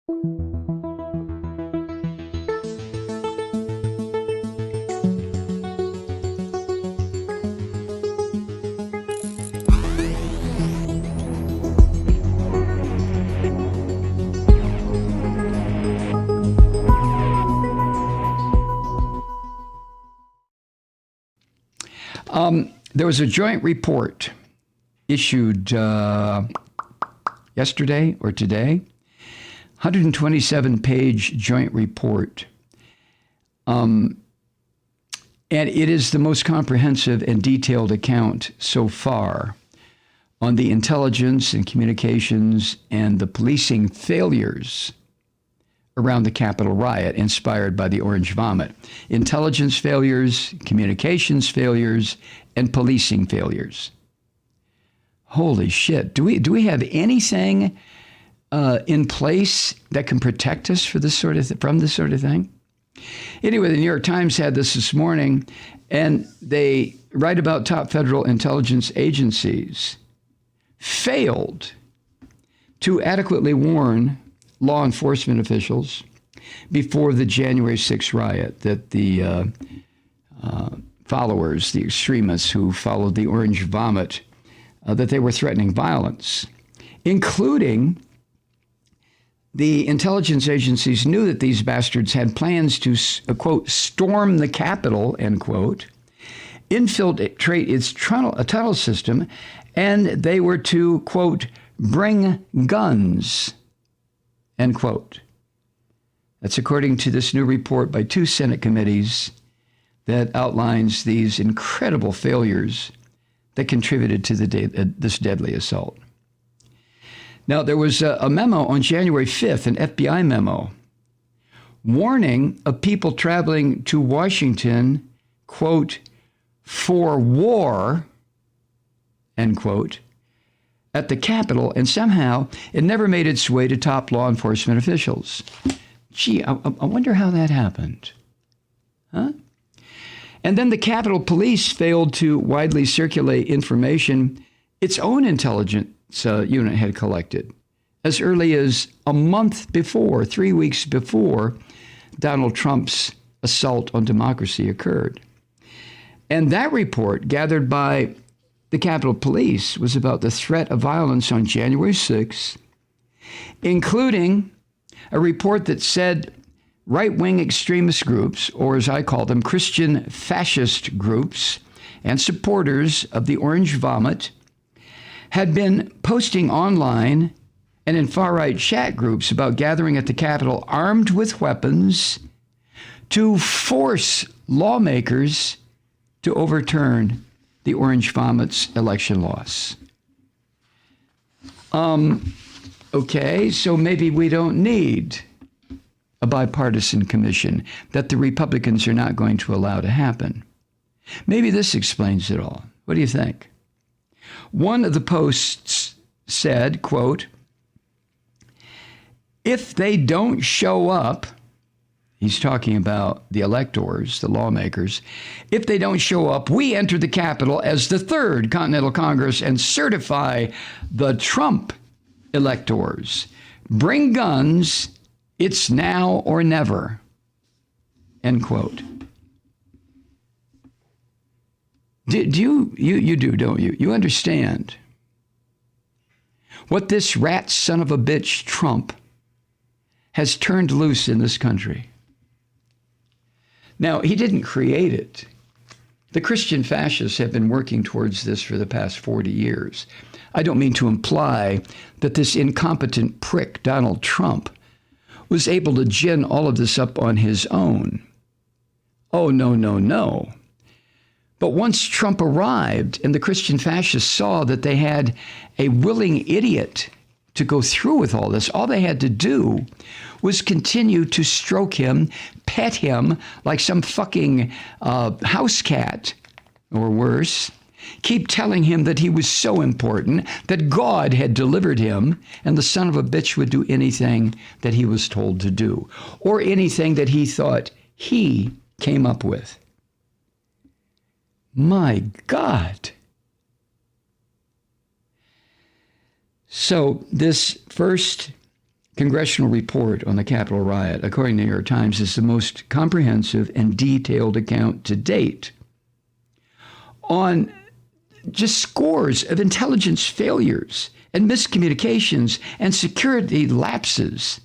There was a joint report issued yesterday or today, 127-page joint report. And it is the most comprehensive and detailed account so far on the intelligence and communications and the policing failures around the Capitol riot inspired by the orange vomit. Intelligence failures, communications failures, and policing failures. Holy shit. Do we have anything in place that can protect us for this sort of from this sort of thing? Anyway, the New York Times had this morning, and they write about top federal intelligence agencies failed to adequately warn law enforcement officials before the January 6th riot that the followers, the extremists who followed the orange vomit, that they were threatening violence, including the intelligence agencies knew that these bastards had plans to, quote, storm the Capitol, end quote, infiltrate its tunnel system, and they were to, quote, bring guns, end quote. That's according to this new report by 2 Senate committees that outlines these incredible failures that contributed to this deadly assault. Now, there was a memo on January 5th, an FBI memo, warning of people traveling to Washington, quote, for war, end quote, at the Capitol, and somehow it never made its way to top law enforcement officials. Gee, I wonder how that happened. Huh? And then the Capitol Police failed to widely circulate information its own intelligence unit had collected as early as a month before, 3 weeks before Donald Trump's assault on democracy occurred. And that report, gathered by the Capitol Police, was about the threat of violence on January 6th, including a report that said right-wing extremist groups, or as I call them, Christian fascist groups, and supporters of the orange vomit had been posting online and in far-right chat groups about gathering at the Capitol armed with weapons to force lawmakers to overturn the orange vomit's election loss. Okay, so maybe we don't need a bipartisan commission that the Republicans are not going to allow to happen. Maybe this explains it all. What do you think? One of the posts said, quote, if they don't show up, he's talking about the electors, the lawmakers, if they don't show up, we enter the Capitol as the Third Continental Congress and certify the Trump electors. Bring guns. It's now or never, end quote. Do you do, don't you? You understand what this rat son of a bitch Trump has turned loose in this country. Now, he didn't create it. The Christian fascists have been working towards this for the past 40 years. I don't mean to imply that this incompetent prick, Donald Trump, was able to gin all of this up on his own. Oh, no, no, no. But once Trump arrived and the Christian fascists saw that they had a willing idiot to go through with all this, all they had to do was continue to stroke him, pet him like some fucking house cat, or worse. Keep telling him that he was so important, that God had delivered him, and the son of a bitch would do anything that he was told to do, or anything that he thought he came up with. My God. So this first congressional report on the Capitol riot, according to the New York Times, is the most comprehensive and detailed account to date on just scores of intelligence failures and miscommunications and security lapses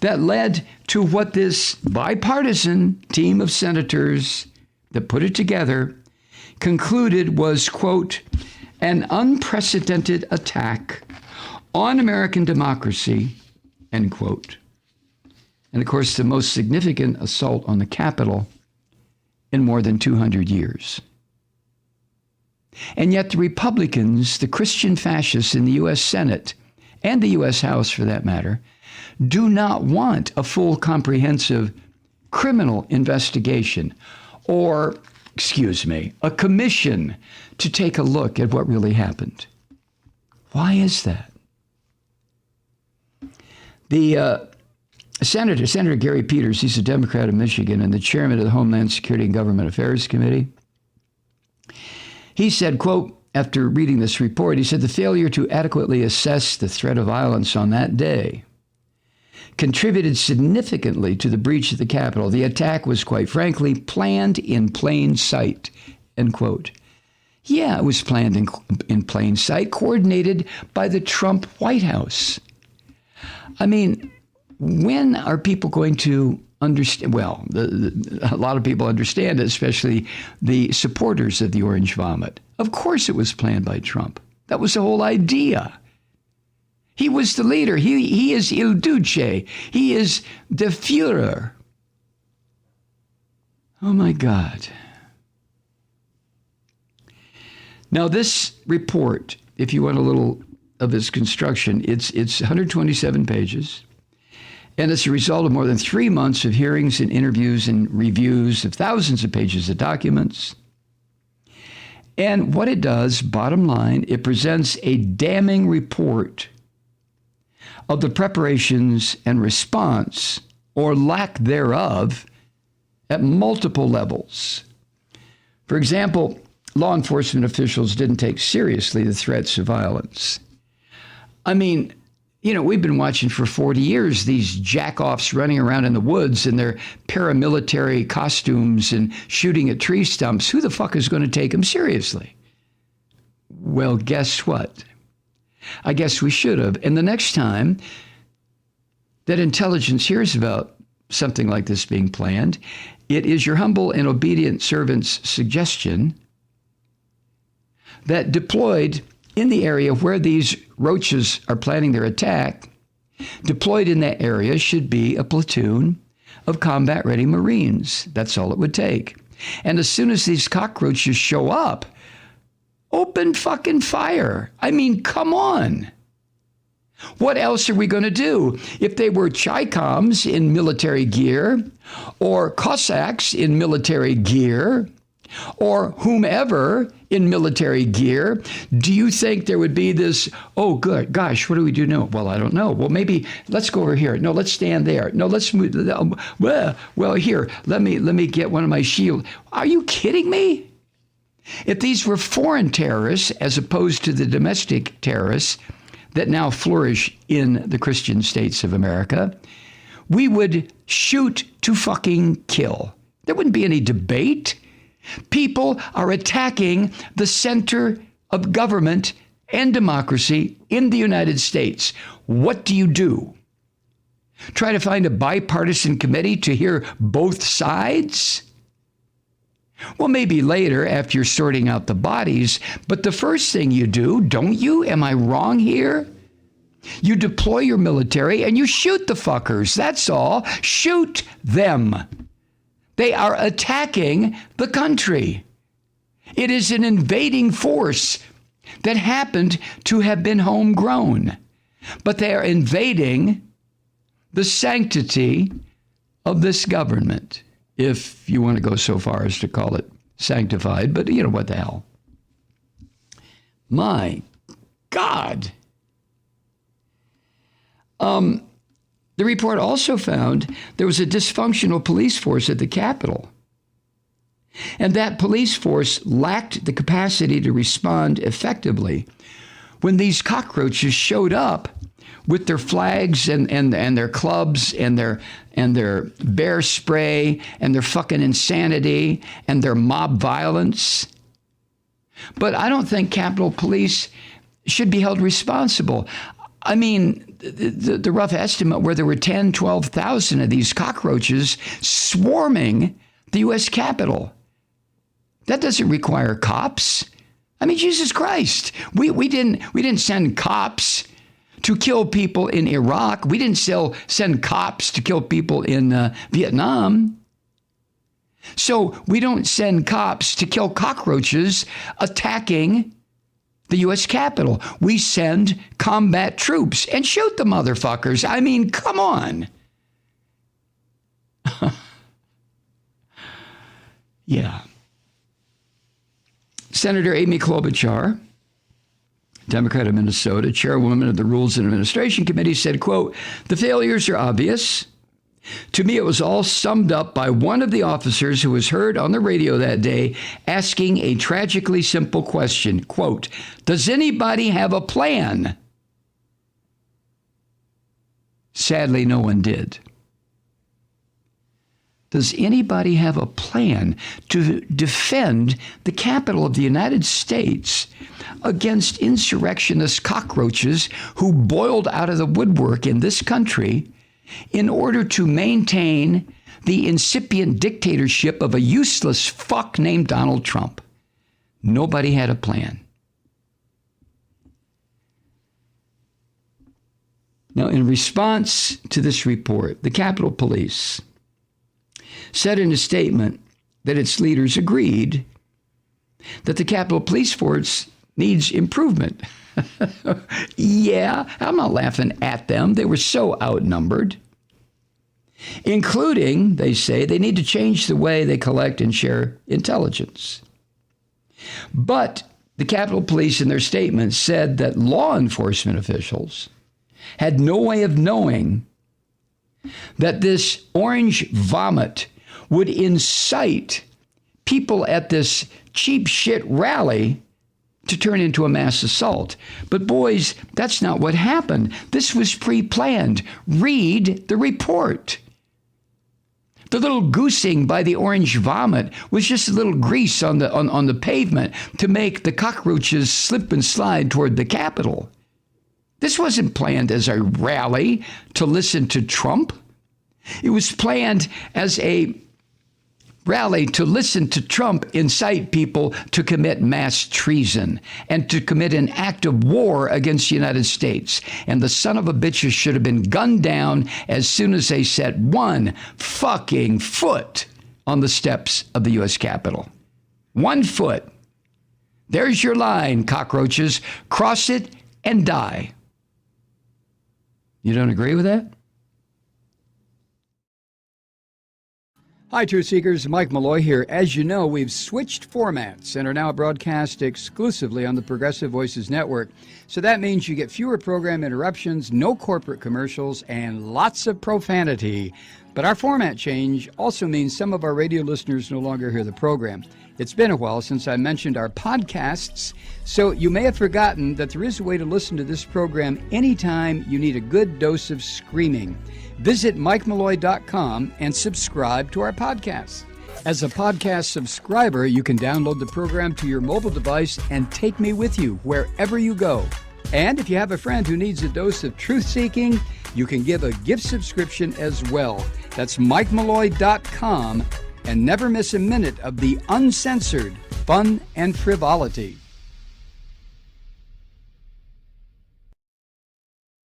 that led to what this bipartisan team of senators that put it together concluded was, quote, an unprecedented attack on American democracy, end quote. And of course, the most significant assault on the Capitol in more than 200 years. And yet the Republicans, the Christian fascists in the U.S. Senate, and the U.S. House for that matter, do not want a full comprehensive criminal investigation or, a commission to take a look at what really happened. Why is that? The Senator Gary Peters, he's a Democrat of Michigan and the chairman of the Homeland Security and Government Affairs Committee. He said, quote, after reading this report, he said the failure to adequately assess the threat of violence on that day contributed significantly to the breach of the Capitol. The attack was, quite frankly, planned in plain sight, end quote. Yeah, it was planned in plain sight, coordinated by the Trump White House. I mean, when are people going to understand? Well, a lot of people understand it, especially the supporters of the orange vomit. Of course it was planned by Trump. That was the whole idea. He was the leader. He is Il Duce. He is the Führer. Oh, my God. Now, this report, if you want a little of its construction, it's 127 pages. And it's a result of more than 3 months of hearings and interviews and reviews of thousands of pages of documents. And what it does, bottom line, it presents a damning report of the preparations and response, or lack thereof, at multiple levels. For example, law enforcement officials didn't take seriously the threats of violence. I mean, we've been watching for 40 years these jackoffs running around in the woods in their paramilitary costumes and shooting at tree stumps. Who the fuck is going to take them seriously? Well, guess what? I guess we should have. And the next time that intelligence hears about something like this being planned, it is your humble and obedient servant's suggestion that deployed in the area where these roaches are planning their attack, deployed in that area should be a platoon of combat-ready Marines. That's all it would take. And as soon as these cockroaches show up, open fucking fire. I mean, come on. What else are we going to do? If they were Chaicoms in military gear, or Cossacks in military gear, or whomever in military gear, do you think there would be this, oh, good, gosh, what do we do now? Well, I don't know. Well, maybe let's go over here. No, let's stand there. No, let's move. Well, here, let me get one of my shields. Are you kidding me? If these were foreign terrorists, as opposed to the domestic terrorists that now flourish in the Christian states of America, we would shoot to fucking kill. There wouldn't be any debate. People are attacking the center of government and democracy in the United States. What do? Try to find a bipartisan committee to hear both sides? Well, maybe later after you're sorting out the bodies, but the first thing you do, don't you? Am I wrong here? You deploy your military and you shoot the fuckers. That's all. Shoot them. They are attacking the country. It is an invading force that happened to have been homegrown, but they are invading the sanctity of this government, if you want to go so far as to call it sanctified, but what the hell? My God. The report also found there was a dysfunctional police force at the Capitol, and that police force lacked the capacity to respond effectively when these cockroaches showed up with their flags and their clubs and their bear spray and their fucking insanity and their mob violence. But I don't think Capitol Police should be held responsible. I mean, the rough estimate where there were 10, 12,000 of these cockroaches swarming the U.S. Capitol. That doesn't require cops. I mean, Jesus Christ. We didn't send cops to kill people in Iraq. We didn't send cops to kill people in Vietnam. So we don't send cops to kill cockroaches attacking the U.S. Capitol. We send combat troops and shoot the motherfuckers. I mean, come on. Yeah. Senator Amy Klobuchar, Democrat of Minnesota, chairwoman of the Rules and Administration Committee, said, quote, "The failures are obvious. To me, it was all summed up by one of the officers who was heard on the radio that day asking a tragically simple question, quote, does anybody have a plan? Sadly, no one did. Does anybody have a plan to defend the capital of the United States against insurrectionist cockroaches who boiled out of the woodwork in this country in order to maintain the incipient dictatorship of a useless fuck named Donald Trump? Nobody had a plan. Now, in response to this report, the Capitol Police said in a statement that its leaders agreed that the Capitol Police Force needs improvement. Yeah, I'm not laughing at them. They were so outnumbered. Including, they say, they need to change the way they collect and share intelligence. But the Capitol Police in their statement said that law enforcement officials had no way of knowing that this orange vomit would incite people at this cheap shit rally to turn into a mass assault. But boys, that's not what happened. This was pre-planned. Read the report. The little goosing by the orange vomit was just a little grease on the pavement to make the cockroaches slip and slide toward the Capitol. This wasn't planned as a rally to listen to Trump. It was planned as a rally to listen to Trump incite people to commit mass treason and to commit an act of war against the United States. And the son of a bitches should have been gunned down as soon as they set one fucking foot on the steps of the U.S. Capitol. 1 foot. There's your line, cockroaches. Cross it and die. You don't agree with that? Hi, Truth Seekers. Mike Malloy here. As you know, we've switched formats and are now broadcast exclusively on the Progressive Voices Network. So that means you get fewer program interruptions, no corporate commercials, and lots of profanity. But our format change also means some of our radio listeners no longer hear the program. It's been a while since I mentioned our podcasts, so you may have forgotten that there is a way to listen to this program anytime you need a good dose of screaming. Visit MikeMalloy.com and subscribe to our podcast. As a podcast subscriber, you can download the program to your mobile device and take me with you wherever you go. And if you have a friend who needs a dose of truth-seeking, you can give a gift subscription as well. That's MikeMalloy.com, and never miss a minute of the uncensored fun and frivolity.